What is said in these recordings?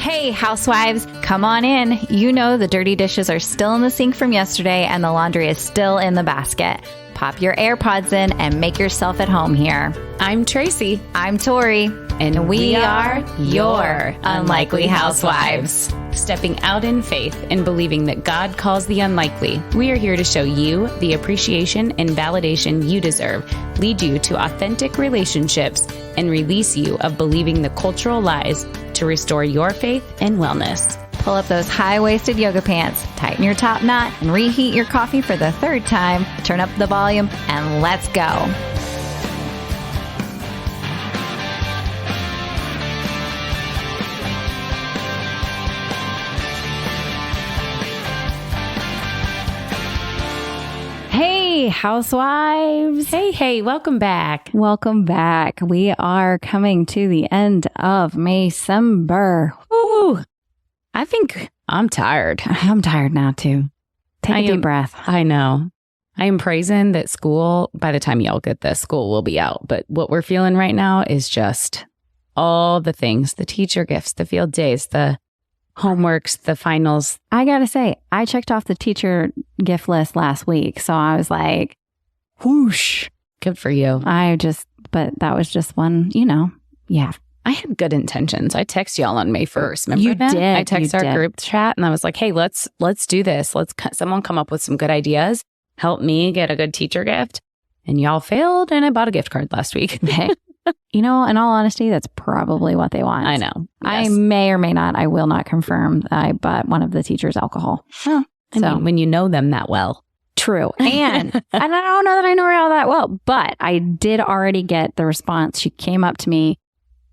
Hey, housewives, come on in. You know the dirty dishes are still in the sink from yesterday and the laundry is still in the basket. Pop your AirPods in and make yourself at home here. I'm Tracy. I'm Tori. And we are your Unlikely Housewives. Stepping out in faith and believing that God calls the unlikely, we are here to show you the appreciation and validation you deserve, lead you to authentic relationships, and release you of believing the cultural lies to restore your faith and wellness. Pull up those high-waisted yoga pants, tighten your top knot, and reheat your coffee for the third time. Turn up the volume, and let's go. Hey, housewives. Hey, welcome back. Welcome back. We are coming to the end of Maycember. Woo! I think I'm tired. I'm tired now, too. Take a deep breath. I know. I am praising that school, by the time y'all get this, school will be out. But what we're feeling right now is just all the things, the teacher gifts, the field days, the homeworks, the finals. I got to say, I checked off the teacher gift list last week. So I was like, whoosh. Good for you. But that was just one, yeah. I had good intentions. I text y'all on May 1st. Remember you that? Did. I text our group chat and I was like, hey, let's do this. Someone come up with some good ideas. Help me get a good teacher gift. And y'all failed and I bought a gift card last week. Hey, in all honesty, that's probably what they want. I know. Yes. I may or may not. I will not confirm that I bought one of the teachers alcohol. I mean, when you know them that well. True. And I don't know that I know her all that well, but I did already get the response. She came up to me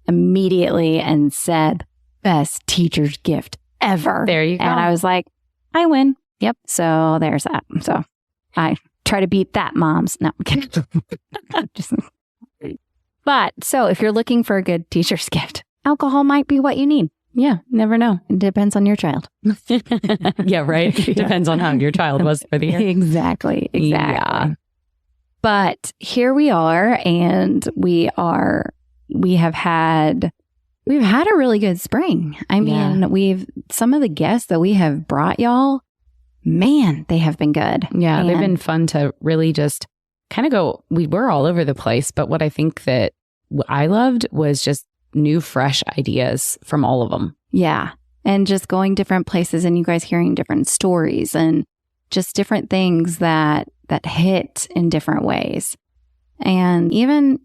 immediately and said, best teacher's gift ever. There you go. And I was like, I win. Yep. So there's that. So I try to beat that, moms. No, I'm kidding. But so if you're looking for a good teacher's gift, alcohol might be what you need. Yeah, never know. It depends on your child. Yeah, right. Yeah. Depends on how your child was for the year. Exactly. Yeah. But here we are, and we've had a really good spring. I mean, some of the guests that we have brought y'all, man, they have been good. Yeah, they've been fun to really just kind of go. We were all over the place, but what I think that I loved was just new, fresh ideas from all of them. Yeah. And just going different places and you guys hearing different stories and just different things that hit in different ways. And even,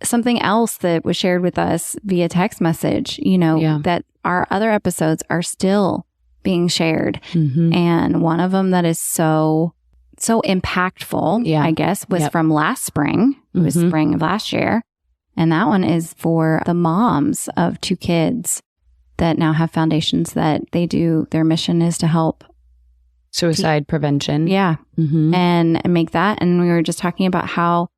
something else that was shared with us via text message, that our other episodes are still being shared. Mm-hmm. And one of them that is so impactful, I guess, was from last spring. It was spring of last year. And that one is for the moms of 2 kids that now have foundations that they do. Their mission is to help suicide prevention. Yeah. Mm-hmm. And make that. And we were just talking about how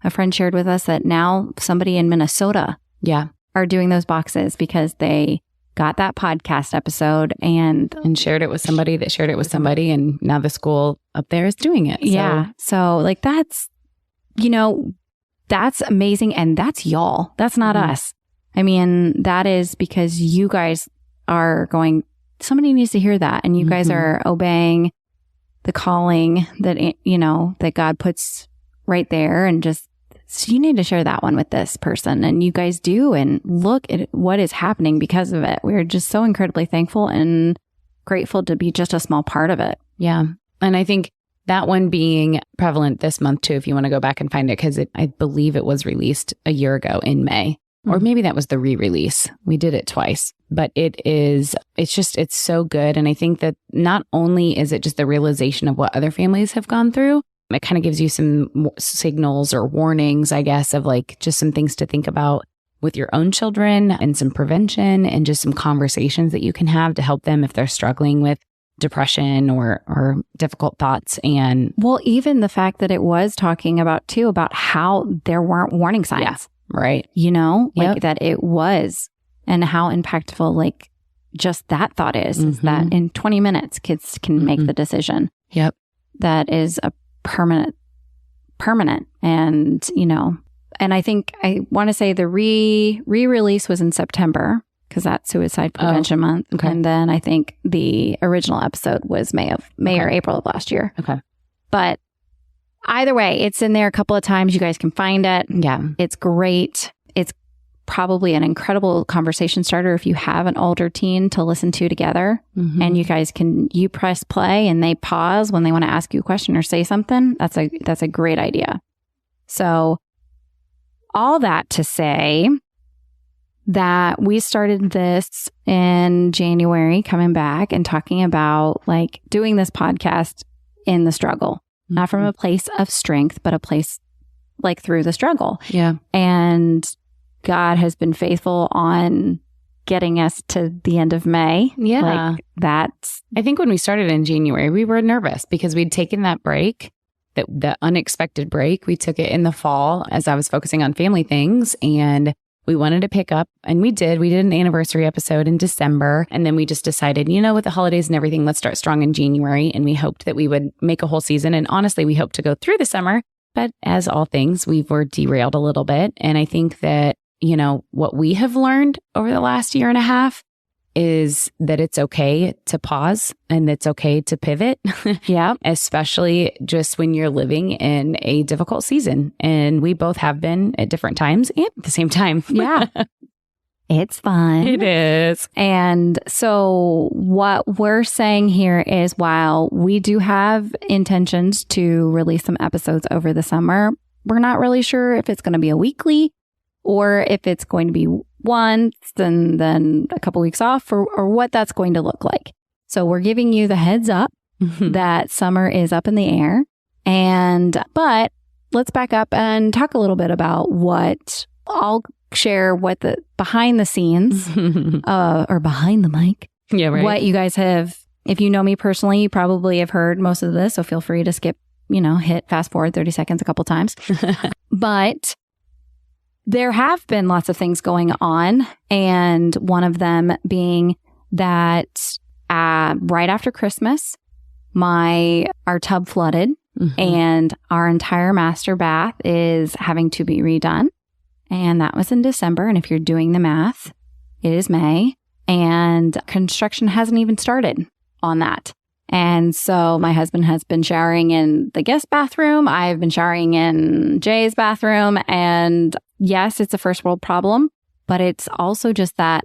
a friend shared with us that now somebody in Minnesota are doing those boxes because they got that podcast episode and shared it with somebody that shared it with somebody. And now the school up there is doing it. So. Yeah. So like that's amazing. And that's y'all. That's not us. I mean, that is because you guys are going, somebody needs to hear that. And you guys are obeying the calling that, that God puts right there. And just, so you need to share that one with this person. And you guys do. And look at what is happening because of it. We're just so incredibly thankful and grateful to be just a small part of it. Yeah. And I think that one being prevalent this month too, if you want to go back and find it, because I believe it was released a year ago in May, or maybe that was the re-release. We did it twice, but it's so good. And I think that not only is it just the realization of what other families have gone through, it kind of gives you some signals or warnings, I guess, of like just some things to think about with your own children and some prevention and just some conversations that you can have to help them if they're struggling with depression or difficult thoughts. And well, even the fact that it was talking about too, about how there weren't warning signs. Yeah, right. Like that it was, and how impactful, like just that thought is that in 20 minutes, kids can make the decision. Yep. That is a permanent. And, and I think I want to say the re-release was in September, because that's Suicide Prevention Month. Okay. And then I think the original episode was May or April of last year. Okay. But either way, it's in there a couple of times. You guys can find it. Yeah. It's great. It's probably an incredible conversation starter if you have an older teen to listen to together. Mm-hmm. And you press play and they pause when they want to ask you a question or say something. That's a great idea. So all that to say that we started this in January, coming back and talking about like doing this podcast in the struggle, not from a place of strength, but a place like through the struggle. Yeah. And God has been faithful on getting us to the end of May. Yeah. Like that's, I think when we started in January, we were nervous because we'd taken that break, the unexpected break. We took it in the fall as I was focusing on family things, and we wanted to pick up, and we did. We did an anniversary episode in December, and then we just decided, with the holidays and everything, let's start strong in January. And we hoped that we would make a whole season. And honestly, we hoped to go through the summer. But as all things, we were derailed a little bit. And I think that, what we have learned over the last year and a half is that it's okay to pause and it's okay to pivot. yeah, Especially just when you're living in a difficult season. And we both have been at different times and at the same time. Yeah. It's fun. It is. And so what we're saying here is while we do have intentions to release some episodes over the summer, we're not really sure if it's going to be a weekly or if it's going to be once and then a couple weeks off or what that's going to look like. So we're giving you the heads up that summer is up in the air. But let's back up and talk a little bit about what I'll share what the behind the scenes or behind the mic. Yeah, right. What you guys have, if you know me personally, you probably have heard most of this. So feel free to skip, hit fast forward 30 seconds a couple times. But there have been lots of things going on. And one of them being that right after Christmas, our tub flooded and our entire master bath is having to be redone. And that was in December. And if you're doing the math, it is May. And construction hasn't even started on that. And so my husband has been showering in the guest bathroom. I've been showering in Jay's bathroom. And yes, it's a first world problem, but it's also just that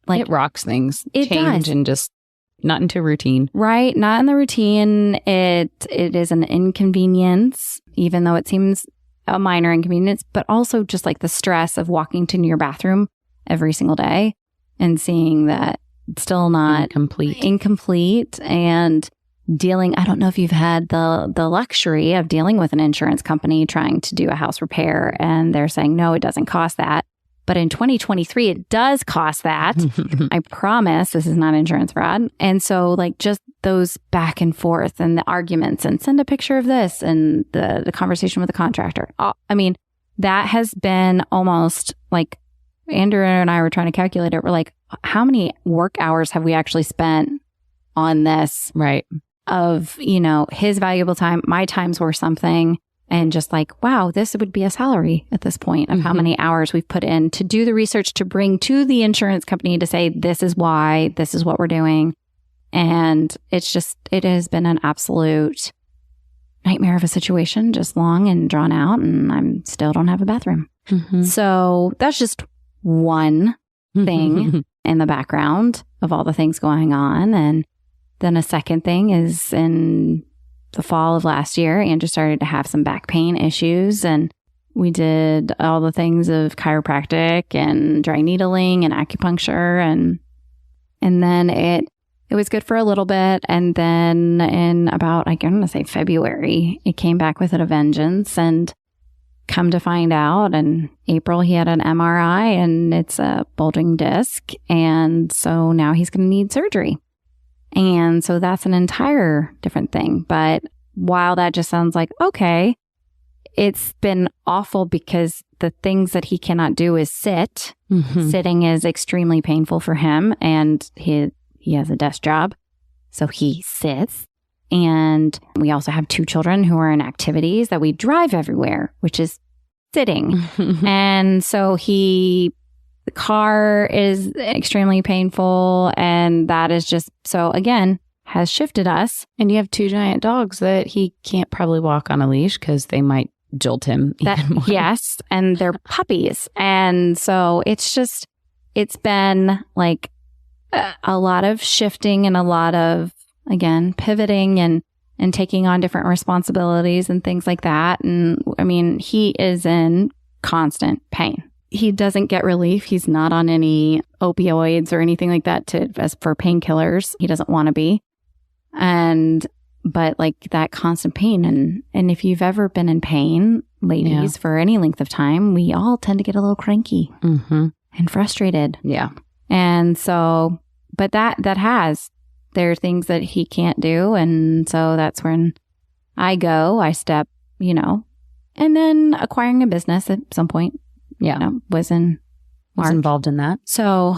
it rocks things. It change does. And just not into routine. Right. Not in the routine. It is an inconvenience, even though it seems a minor inconvenience, but also just like the stress of walking to your bathroom every single day and seeing that it's still not incomplete and dealing. I don't know if you've had the luxury of dealing with an insurance company trying to do a house repair and they're saying, no, it doesn't cost that. But in 2023, it does cost that. I promise this is not insurance fraud. And so like just those back and forth and the arguments and send a picture of this and the conversation with the contractor. I mean, that has been almost like Andrew and I were trying to calculate it. We're like, how many work hours have we actually spent on this? Right. Of, his valuable time, my time's worth something. And just like, wow, this would be a salary at this point of how many hours we've put in to do the research to bring to the insurance company to say, this is why, this is what we're doing. And it has been an absolute nightmare of a situation, just long and drawn out. And I still don't have a bathroom. So that's just one thing in the background of all the things going on. And then a second thing is in the fall of last year, Andrew started to have some back pain issues, and we did all the things of chiropractic and dry needling and acupuncture, and then it was good for a little bit, and then in about, I'm going to say February, it came back with a vengeance, and come to find out, in April he had an MRI, and it's a bulging disc, and so now he's going to need surgery. And so that's an entire different thing. But while that just sounds like, okay, it's been awful because the things that he cannot do is sit. Sitting is extremely painful for him. And he has a desk job. So he sits. And we also have 2 children who are in activities that we drive everywhere, which is sitting. And so he car is extremely painful. And that is just, so again, has shifted us. And you have 2 giant dogs that he can't probably walk on a leash because they might jolt him even more. Yes. And they're puppies. And so it's been like a lot of shifting and a lot of, again, pivoting and taking on different responsibilities and things like that. And I mean, he is in constant pain. He doesn't get relief. He's not on any opioids or anything like that as for painkillers. He doesn't want to be. But like that constant pain. And if you've ever been in pain, ladies, for any length of time, we all tend to get a little cranky and frustrated. Yeah. And so, but there are things that he can't do. And so that's when I step, and then acquiring a business at some point, was involved in that. So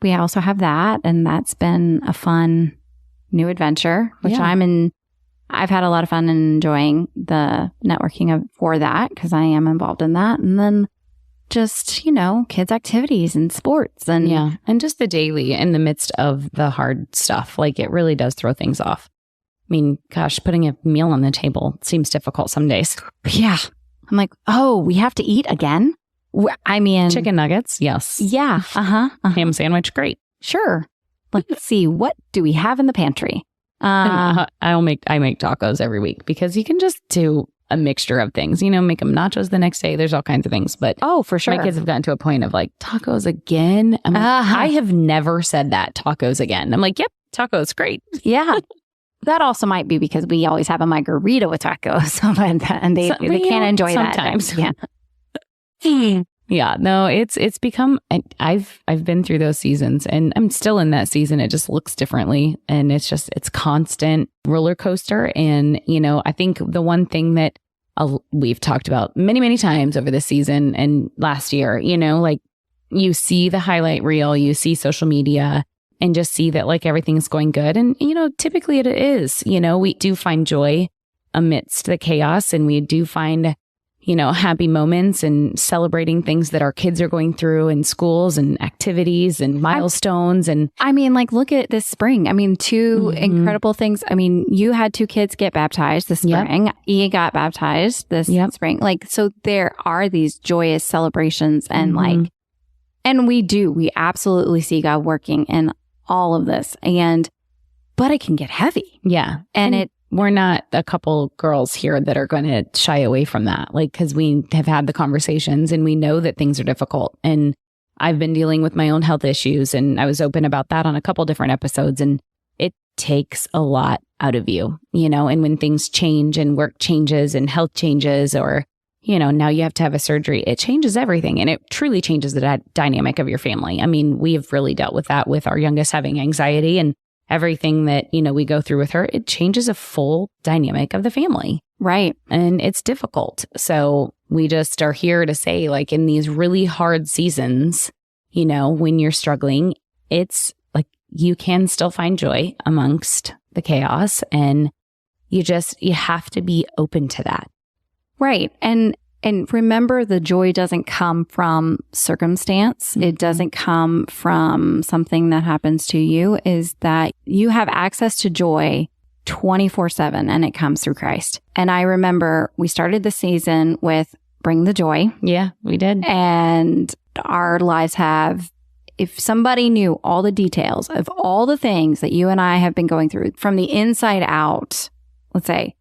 we also have that. And that's been a fun new adventure, which I've had a lot of fun and enjoying the networking for that because I am involved in that. And then just, kids' activities and sports and just the daily in the midst of the hard stuff. Like it really does throw things off. I mean, gosh, putting a meal on the table seems difficult some days. Yeah. I'm like, oh, we have to eat again? I mean, chicken nuggets. Yes. Yeah. Ham sandwich. Great. Sure. Let's see. What do we have in the pantry? I make tacos every week because you can just do a mixture of things, make them nachos the next day. There's all kinds of things, but for sure. My kids have gotten to a point of like tacos again. I have never said that, tacos again. I'm like, yep, tacos, great. Yeah. That also might be because we always have a margarita with tacos, and they can't enjoy sometimes. That. Yeah. Yeah, no, it's become, I've been through those seasons and I'm still in that season. It just looks differently and it's constant roller coaster. And, I think the one thing that we've talked about many, many times over this season and last year, like you see the highlight reel, you see social media and just see that like everything's going good. And, typically it is, we do find joy amidst the chaos and we do find happy moments and celebrating things that our kids are going through in schools and activities and milestones. And I mean, like, look at this spring. I mean, 2 incredible things. I mean, you had 2 kids get baptized this spring. Yep. E got baptized this spring. Like, so there are these joyous celebrations and and we absolutely see God working in all of this. But it can get heavy. Yeah. And we're not a couple girls here that are going to shy away from that, like, because we have had the conversations and we know that things are difficult. And I've been dealing with my own health issues and I was open about that on a couple different episodes. And it takes a lot out of you, and when things change and work changes and health changes or, now you have to have a surgery, it changes everything. And it truly changes the dynamic of your family. I mean, we have really dealt with that with our youngest having anxiety and everything that, we go through with her, it changes a full dynamic of the family. Right. And it's difficult. So we just are here to say, like, in these really hard seasons, when you're struggling, it's like you can still find joy amongst the chaos and you have to be open to that. Right. And remember, the joy doesn't come from circumstance. It doesn't come from something that happens to you, is that you have access to joy 24/7 and it comes through Christ. And I remember we started the season with Bring the Joy. Yeah, we did. And our lives if somebody knew all the details of all the things that you and I have been going through from the inside out, let's say,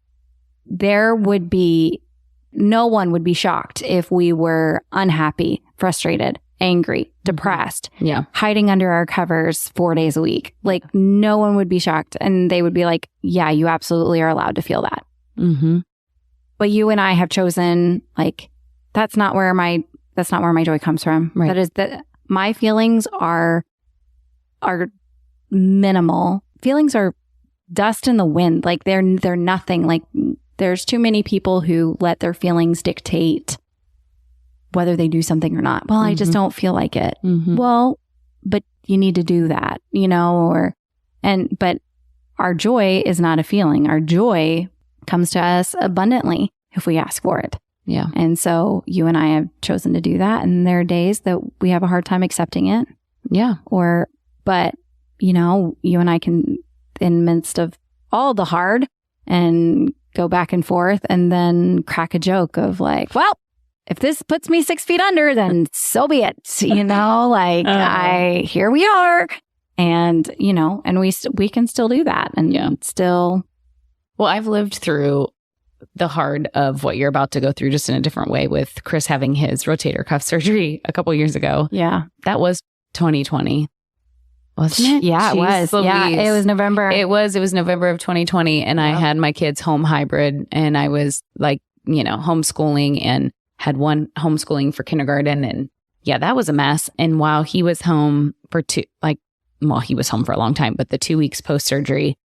no one would be shocked if we were unhappy, frustrated, angry, depressed, hiding under our covers 4 days a week. Like, no one would be shocked. And they would be like, yeah, you absolutely are allowed to feel that. Mm-hmm. But you and I have chosen, like, that's not where my joy comes from. Right. That is that my feelings are minimal. Feelings are dust in the wind. Like, they're nothing. Like, there's too many people who let their feelings dictate whether they do something or not. Well, I just don't feel like it. Mm-hmm. Well, but you need to do that, but our joy is not a feeling. Our joy comes to us abundantly if we ask for it. Yeah. And so you and I have chosen to do that. And there are days that we have a hard time accepting it. Yeah. But, you know, you and I can, in the midst of all the hard, and go back and forth and then crack a joke of like, well, if this puts me 6 feet under, then so be it. You know, like here we are. And, you know, and we can still do that and still. Well, I've lived through the hard of what you're about to go through just in a different way with Chris having his rotator cuff surgery a couple years ago. Yeah. That was 2020. Wasn't it? Yeah, it was. Louise. Yeah, it was November. It was November of 2020. And I had my kids home hybrid and I was like, you know, homeschooling and had one homeschooling for kindergarten. And yeah, that was a mess. And while he was home for he was home for a long time, but the 2 weeks post surgery,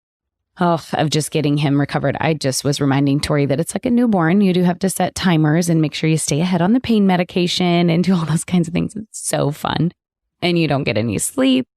of just getting him recovered, I just was reminding Tori that it's like a newborn. You do have to set timers and make sure you stay ahead on the pain medication and do all those kinds of things. It's so fun. And you don't get any sleep.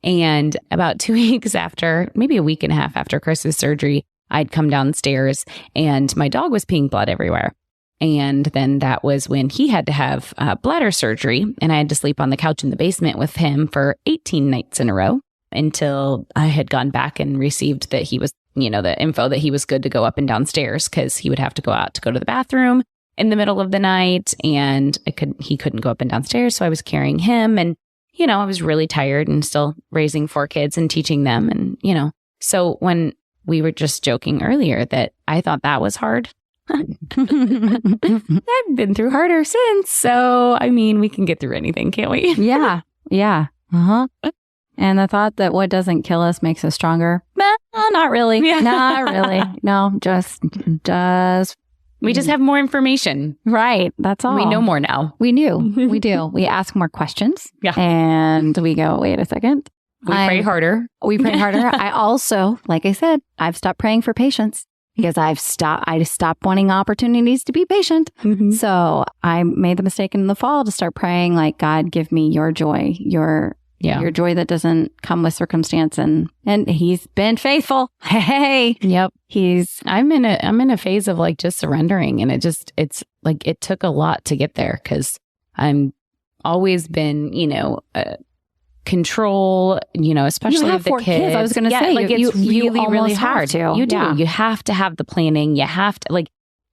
And about 2 weeks after, maybe a week and a half after Chris's surgery, I'd come downstairs and my dog was peeing blood everywhere. And then that was when he had to have bladder surgery. And I had to sleep on the couch in the basement with him for 18 nights in a row until I had gone back and received that he was, you know, the info that he was good to go up and downstairs because he would have to go out to go to the bathroom in the middle of the night. And he couldn't go up and downstairs. So I was carrying him. And, you know, I was really tired and still raising 4 kids and teaching them. And, you know, so when we were just joking earlier that I thought that was hard. I've been through harder since. So, I mean, we can get through anything, can't we? Yeah. Yeah. Uh-huh. And the thought that what doesn't kill us makes us stronger. No, not really. Yeah. Not really. No, just. We just have more information. Right. That's all. We know more now. We knew. We do. We ask more questions. Yeah. And we go, wait a second. We pray harder. We pray harder. I also, like I said, I've stopped praying for patience because I stopped wanting opportunities to be patient. Mm-hmm. So I made the mistake in the fall to start praying like, God, give me your joy, your joy that doesn't come with circumstance. And he's been faithful. Hey. Yep. I'm in a phase of like just surrendering. And it's like, it took a lot to get there because I'm always been, you know, control, you know, especially you have the 4 kids. I was going to say, like it's really hard. You do. Yeah. You have to have the planning. You have to like,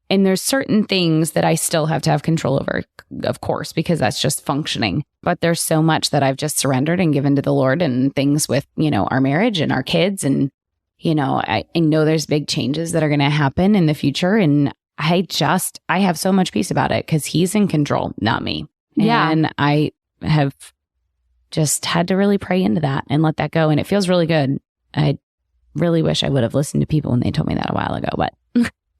and there's certain things that I still have to have control over, of course, because that's just functioning. But there's so much that I've just surrendered and given to the Lord and things with, you know, our marriage and our kids. And, you know, I know there's big changes that are going to happen in the future. And I have so much peace about it because he's in control, not me. Yeah. And I have just had to really pray into that and let that go. And it feels really good. I really wish I would have listened to people when they told me that a while ago,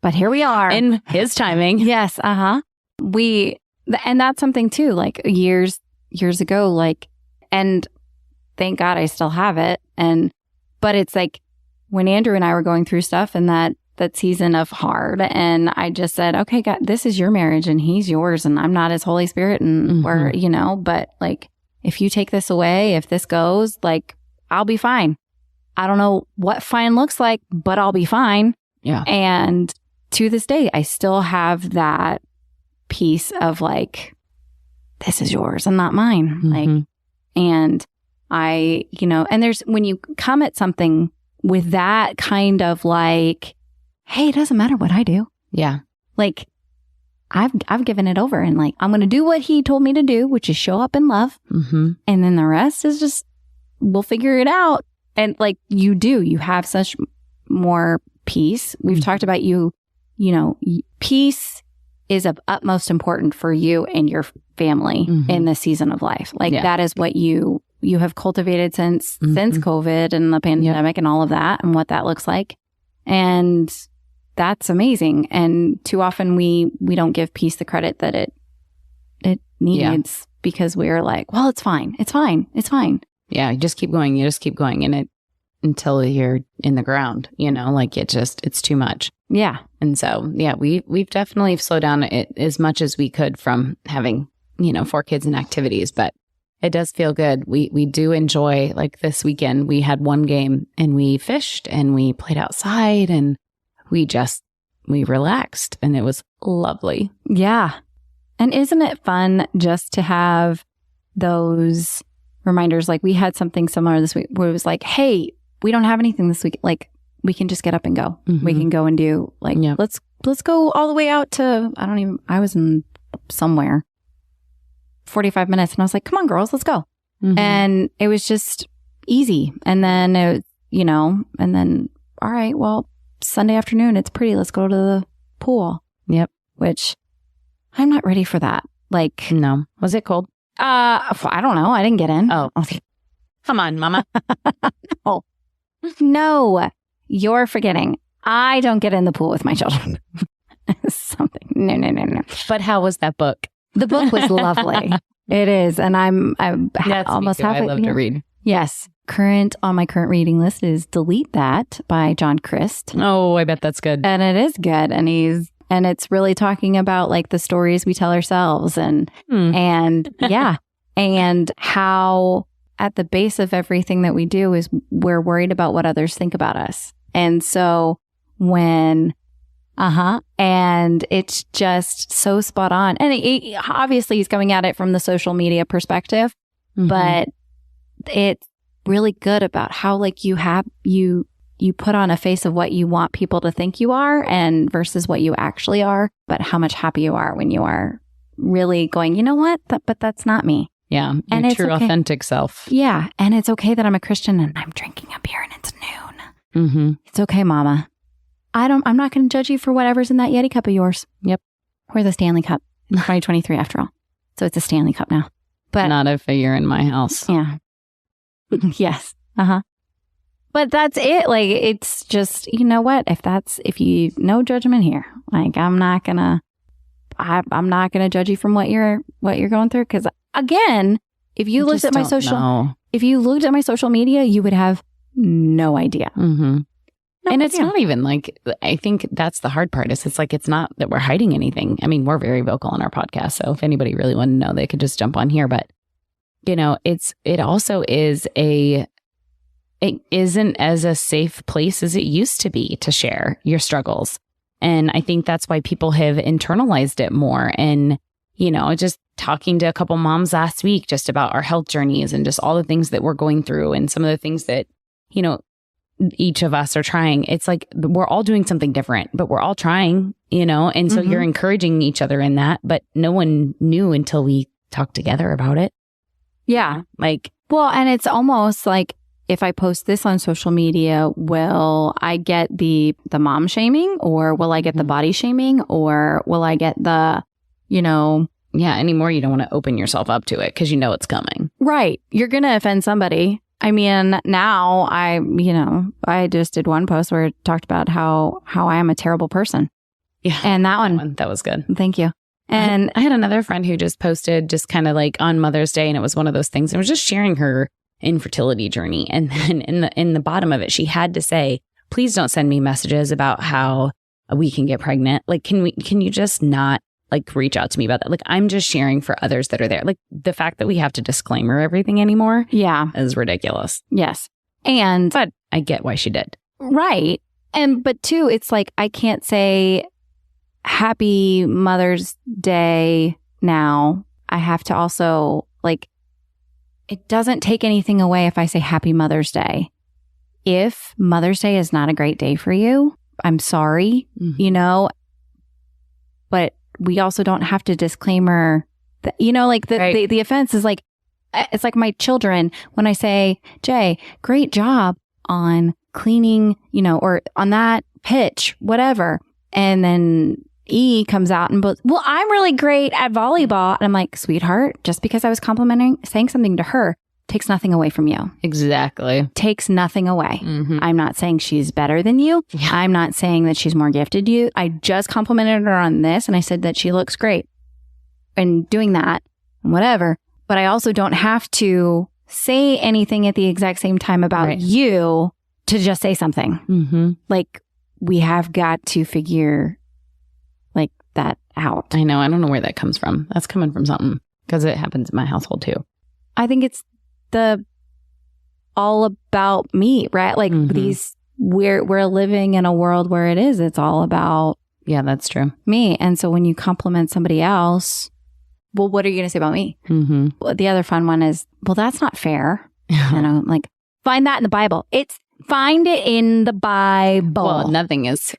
but here we are in his timing. Yes. Uh-huh. And that's something too, like years ago, like, and thank God I still have it. But it's like when Andrew and I were going through stuff and that season of hard, and I just said, okay, God, this is your marriage and he's yours and I'm not his Holy Spirit and we're, you know, but like, if you take this away, if this goes, like, I'll be fine. I don't know what fine looks like, but I'll be fine. Yeah. And to this day, I still have that piece of like, this is yours and not mine. Mm-hmm. Like, and I, you know, and there's, when you come at something with that kind of like, hey, it doesn't matter what I do. Yeah. Like, I've given it over and like, I'm going to do what he told me to do, which is show up in love. Mm-hmm. And then the rest is just, we'll figure it out. And like you have such more peace. We've talked about you know, peace is of utmost importance for you and your family in this season of life. Like that is what you have cultivated since COVID and the pandemic and all of that and what that looks like. And that's amazing. And too often we don't give peace the credit that it needs because we're like, well, it's fine. It's fine. It's fine. Yeah. You just keep going. And it until you're in the ground, you know, like it's too much. Yeah. And so, yeah, we've definitely slowed down it as much as we could from having, you know, 4 kids and activities, but it does feel good. We do enjoy, like this weekend, we had one game and we fished and we played outside and we just we relaxed and it was lovely. Yeah. And isn't it fun just to have those reminders? Like we had something similar this week where it was like, hey, we don't have anything this week. Like we can just get up and go. Mm-hmm. We can go and do like, let's go all the way out to, I was in somewhere 45 minutes and I was like, come on girls, let's go. Mm-hmm. And it was just easy. And then, all right, well, Sunday afternoon, it's pretty. Let's go to the pool. Yep. Which I'm not ready for that. Like, no. Was it cold? I don't know. I didn't get in. Oh, come on, mama. No, you're forgetting. I don't get in the pool with my children. Something. No. But how was that book? The book was lovely. It is. And I'm almost halfway. I love to read. Yes. On my current reading list is Delete That by John Crist. Oh, I bet that's good. And it is good. And it's really talking about like the stories we tell ourselves and yeah. And how at the base of everything that we do is we're worried about what others think about us. And so and it's just so spot on. And obviously he's coming at it from the social media perspective, but it's really good about how like you put on a face of what you want people to think you are and versus what you actually are, but how much happy you are when you are really going, you know what? But that's not me. Yeah. And your it's true okay. Authentic self. Yeah. And it's okay that I'm a Christian and I'm drinking a beer and it's noon. Mm-hmm. It's okay, mama. I'm not going to judge you for whatever's in that Yeti cup of yours. Yep. Or the Stanley Cup. 2023 after all. So it's a Stanley Cup now. But not if you're in my house. Yeah. Yes. But that's it. Like, it's just, you know what? If you, no judgment here. Like, I'm not gonna judge you from what you're going through. Cause again, if you looked at my social media, you would have no idea. Mm-hmm. And it's not even like, I think that's the hard part is it's like, it's not that we're hiding anything. I mean, we're very vocal on our podcast. So if anybody really wanted to know, they could just jump on here. But, it also is it isn't as a safe place as it used to be to share your struggles. And I think that's why people have internalized it more. And, just talking to a couple moms last week just about our health journeys and just all the things that we're going through and some of the things that, each of us are trying. It's like we're all doing something different, but we're all trying, and so you're encouraging each other in that, but no one knew until we talked together about it. Yeah. And it's almost like if I post this on social media, will I get the mom shaming or will I get the body shaming or will I get the, Yeah. Anymore, you don't want to open yourself up to it because it's coming. Right. You're going to offend somebody. I mean, now I just did one post where it talked about how I am a terrible person. Yeah. And that was good. Thank you. And I had another friend who just posted just kind of like on Mother's Day, and it was one of those things. And it was just sharing her infertility journey. And then in the bottom of it, she had to say, please don't send me messages about how we can get pregnant. Like, can you just not like reach out to me about that? Like, I'm just sharing for others that are there. Like the fact that we have to disclaimer everything anymore. Yeah. Is ridiculous. Yes. But I get why she did. Right. But too, it's like, I can't say Happy Mother's Day now. I have to also it doesn't take anything away if I say Happy Mother's Day. If Mother's Day is not a great day for you, I'm sorry, but we also don't have to disclaimer that, the offense is like, it's like my children, when I say, Jay, great job on cleaning, or on that pitch, whatever. And then E comes out and goes, well, I'm really great at volleyball. And I'm like, sweetheart, just because I was saying something to her takes nothing away from you. Exactly. Takes nothing away. Mm-hmm. I'm not saying she's better than you. Yeah. I'm not saying that she's more gifted than you. I just complimented her on this and I said that she looks great and doing that, whatever. But I also don't have to say anything at the exact same time about you to just say something. Mm-hmm. Like, we have got to figure that out. I know. I don't know where that comes from. That's coming from something because it happens in my household too. I think it's all about me, right? Like we're living in a world where it's all about Yeah, that's true. me. And so when you compliment somebody else, well, what are you going to say about me? Mm-hmm. Well, the other fun one is, well, that's not fair. And I'm like, find that in the Bible. Find it in the Bible. Well, nothing is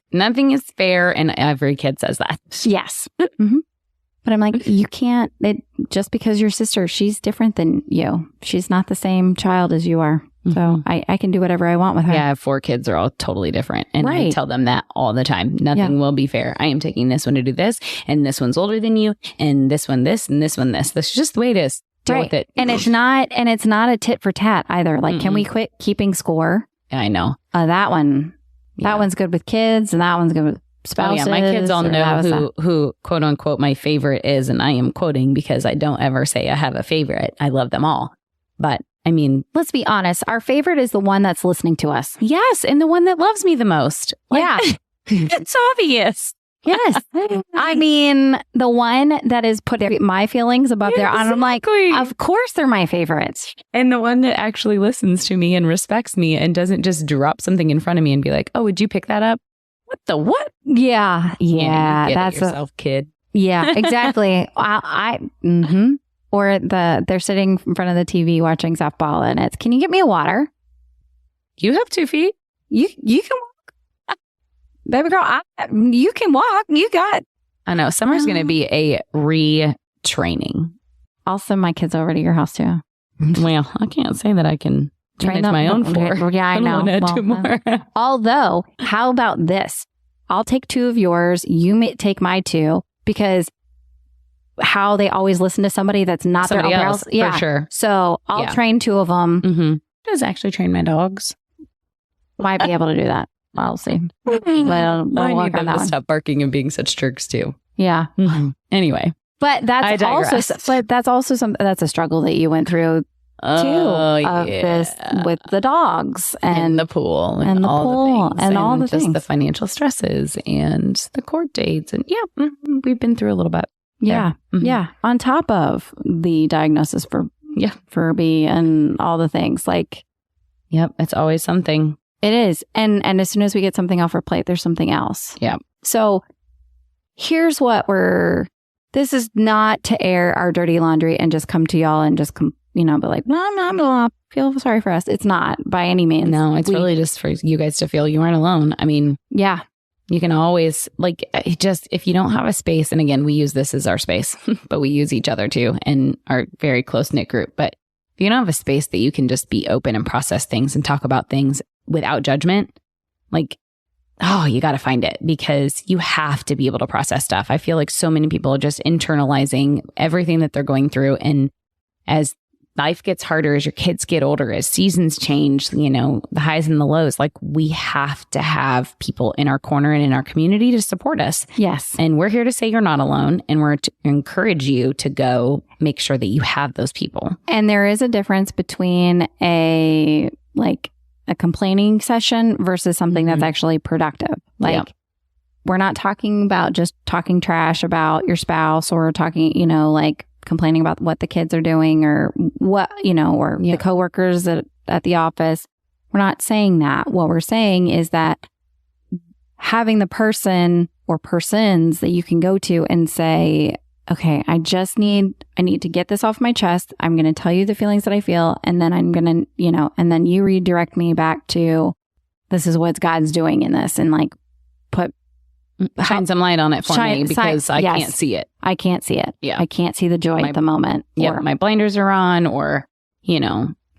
fair, and every kid says that. Yes. Mm-hmm. But I'm like, you can't, just because your sister, she's different than you. She's not the same child as you are. So I can do whatever I want with her. Yeah, I have 4 kids are all totally different. And I tell them that all the time. Nothing will be fair. I am taking this one to do this, and this one's older than you, and this one this, and this one this. That's just the way it is. Deal with it. And it's not a tit for tat either. Like, can we quit keeping score? I know. That one's good with kids, and that one's good with spouses. Oh, yeah. My kids all know who quote unquote my favorite is, and I am quoting because I don't ever say I have a favorite. I love them all. But I mean, let's be honest. Our favorite is the one that's listening to us. Yes. And the one that loves me the most. It's obvious. Yes. I mean, the one that is put my feelings above their own. I'm like, of course they're my favorites. And the one that actually listens to me and respects me and doesn't just drop something in front of me and be like, oh, would you pick that up? What the what? Yeah. Yeah. That's yourself, kid. Yeah, exactly. Or they're sitting in front of the TV watching softball, and it's, can you get me a water? You have 2 feet. You can walk. Baby girl, you can walk. You got. I know. Summer's going to be a retraining. I'll send my kids over to your house too. Well, I can't say that I can train my own 4. Yeah, I know. Well, 2 more. Although, how about this? I'll take 2 of yours. You may take my 2, because how they always listen to somebody that's not somebody their own else, Yeah, for sure. So I'll train 2 of them. Mm-hmm. Does actually train my dogs. Might be able to do that. I'll see. But I need them to stop barking and being such jerks too. Yeah. Mm-hmm. Anyway, but that's a struggle that you went through this with the dogs and the pool and all the things, and all the things, the financial stresses and the court dates, and we've been through a little bit. Yeah. Mm-hmm. Yeah. On top of the diagnosis for B and all the things, like, yep, it's always something. It is. And as soon as we get something off our plate, there's something else. Yeah. So here's what this is not to air our dirty laundry and just come to y'all and just be like, no, I'm not feel sorry for us. It's not by any means. No, it's really just for you guys to feel you aren't alone. I mean, yeah. You can always, if you don't have a space, and again, we use this as our space, but we use each other too and our very close-knit group. But if you don't have a space that you can just be open and process things and talk about things without judgment, you got to find it, because you have to be able to process stuff. I feel like so many people are just internalizing everything that they're going through. And as life gets harder, as your kids get older, as seasons change, the highs and the lows, we have to have people in our corner and in our community to support us. Yes. And we're here to say you're not alone, and we're to encourage you to go make sure that you have those people. And there is a difference between a complaining session versus something that's actually productive. We're not talking about just talking trash about your spouse, or talking, complaining about what the kids are doing, or what, or the coworkers at the office. We're not saying that. What we're saying is that having the person or persons that you can go to and say, okay, I need to get this off my chest. I'm going to tell you the feelings that I feel. And then I'm going to, and then you redirect me back to, this is what God's doing in this, and shine some light on it for me, because I can't see it. I can't see it. Yeah. I can't see the joy at the moment. Yeah. My blinders are on, or,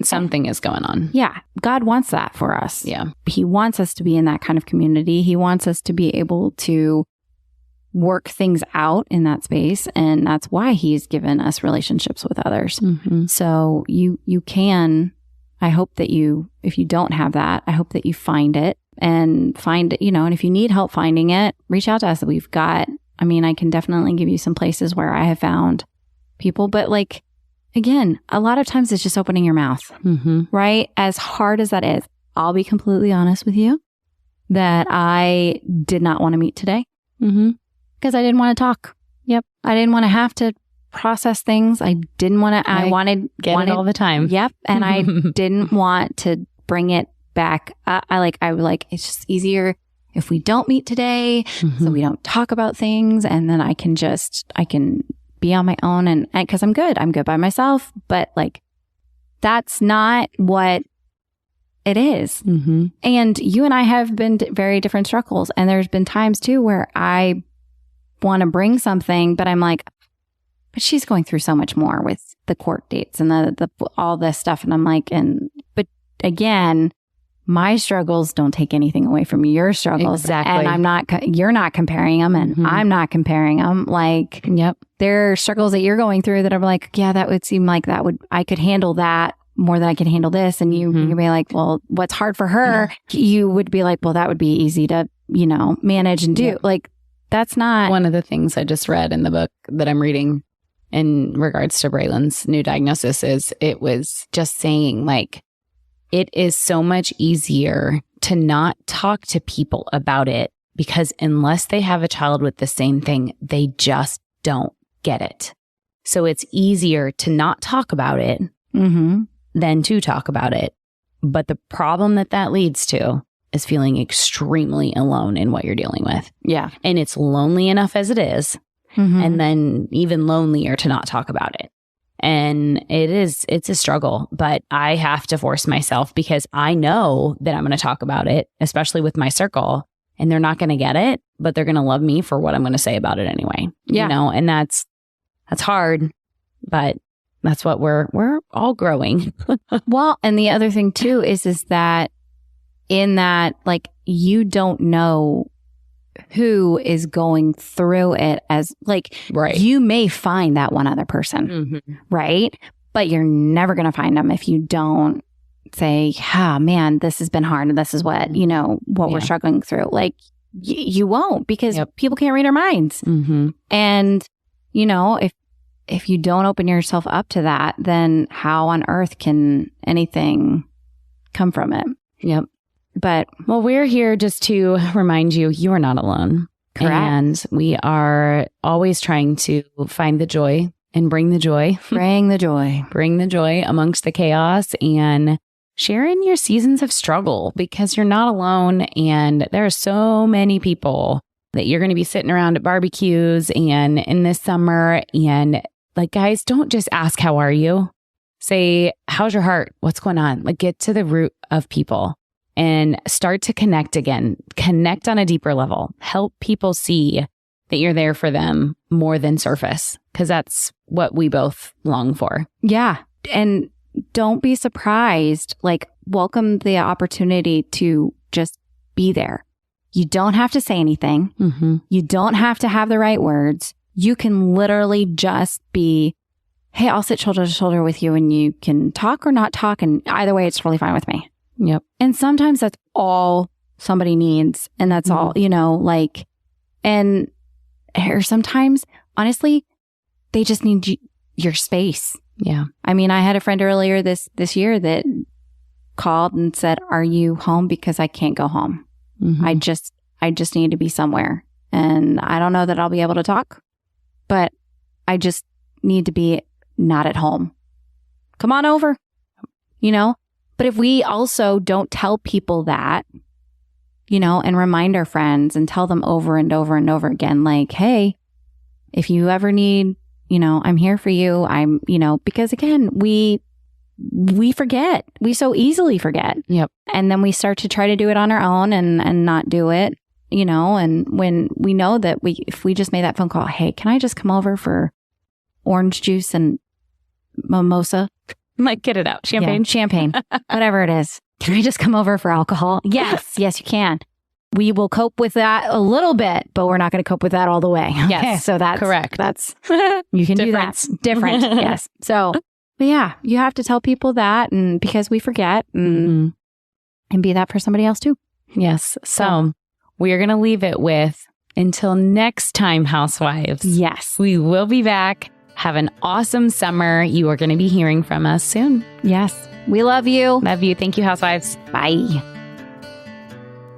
something is going on. Yeah. God wants that for us. Yeah. He wants us to be in that kind of community. He wants us to be able to work things out in that space. And that's why he's given us relationships with others. Mm-hmm. So you can, I hope that if you don't have that, I hope that you find it. And and if you need help finding it, reach out to us. I can definitely give you some places where I have found people, but again, a lot of times it's just opening your mouth, right? As hard as that is, I'll be completely honest with you that I did not want to meet today because I didn't want to talk. Yep. I didn't want to have to process things. I didn't want to, I wanted it all the time. Yep. And I didn't want to bring it back. I it's just easier if we don't meet today, so we don't talk about things, and then I can be on my own and because I'm good by myself. But like, that's not what it is. And you and I have been very different struggles. And there's been times too where I want to bring something, but I'm like, but she's going through so much more with the court dates and the all this stuff. And I'm like, but again, my struggles don't take anything away from your struggles. Exactly. And you're not comparing them, and I'm not comparing them. Like, there are struggles that you're going through that I'm like, yeah, that would seem like I could handle that more than I could handle this. And you can be like, well, what's hard for her? You would be like, well, that would be easy to, manage and do. Like, that's not. One of the things I just read in the book that I'm reading in regards to Braylon's new diagnosis is it was just saying like, it is so much easier to not talk to people about it because unless they have a child with the same thing, they just don't get it. So it's easier to not talk about it than to talk about it. But the problem that leads to is feeling extremely alone in what you're dealing with. Yeah. And it's lonely enough as it is. And then even lonelier to not talk about it. And it's a struggle, but I have to force myself because I know that I'm going to talk about it, especially with my circle, and they're not going to get it, but they're going to love me for what I'm going to say about it anyway. Yeah. And that's hard, but that's what we're all growing. Well, and the other thing too is that in that, like, you don't know who is going through it as like, you may find that one other person, right? But you're never going to find them if you don't say, man, this has been hard. And this is what, what we're struggling through. Like, you won't, because people can't read our minds. And, if you don't open yourself up to that, then how on earth can anything come from it? Yep. But, well, we're here just to remind you, you are not alone. Correct. And we are always trying to find the joy and bring the joy. Bring the joy. Bring the joy amongst the chaos and share in your seasons of struggle because you're not alone. And there are so many people that you're going to be sitting around at barbecues and in this summer. And like, guys, don't just ask, how are you? Say, how's your heart? What's going on? Like, get to the root of people. And start to connect again. Connect on a deeper level. Help people see that you're there for them more than surface, because that's what we both long for. Yeah. And don't be surprised. Like, welcome the opportunity to just be there. You don't have to say anything. You don't have to have the right words. You can literally just be, hey, I'll sit shoulder to shoulder with you and you can talk or not talk. And either way, it's really fine with me. Yep. And sometimes that's all somebody needs. And that's all, like, or sometimes, honestly, they just need your space. Yeah. I mean, I had a friend earlier this year that called and said, are you home? Because I can't go home. I just need to be somewhere. And I don't know that I'll be able to talk, but I just need to be not at home. Come on over, But if we also don't tell people that, and remind our friends and tell them over and over and over again, like, hey, if you ever need, I'm here for you. I'm, because again, we forget. We so easily forget. Yep. And then we start to try to do it on our own and not do it, and when we know that if we just made that phone call, hey, can I just come over for orange juice and mimosa? Like, get it out. Champagne? Yeah, champagne, whatever it is. Can I just come over for alcohol? Yes, you can. We will cope with that a little bit, but we're not going to cope with that all the way. Yes. Okay, so that's correct. That's, you can do that. Different. Yes. So, but yeah, you have to tell people that, and because we forget and be that for somebody else too. Yes. So we are going to leave it with, until next time, housewives. Yes. We will be back. Have an awesome summer. You are going to be hearing from us soon. Yes. We love you. Love you. Thank you, housewives. Bye.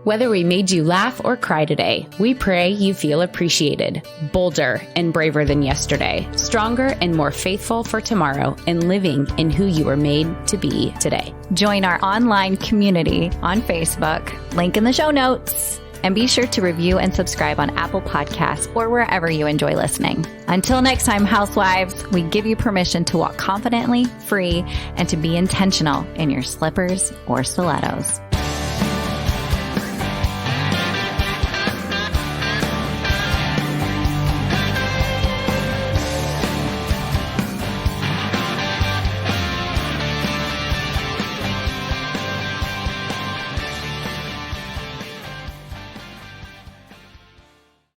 Whether we made you laugh or cry today, we pray you feel appreciated, bolder and braver than yesterday, stronger and more faithful for tomorrow, and living in who you were made to be today. Join our online community on Facebook. Link in the show notes. And be sure to review and subscribe on Apple Podcasts or wherever you enjoy listening. Until next time, housewives, we give you permission to walk confidently, free, and to be intentional in your slippers or stilettos.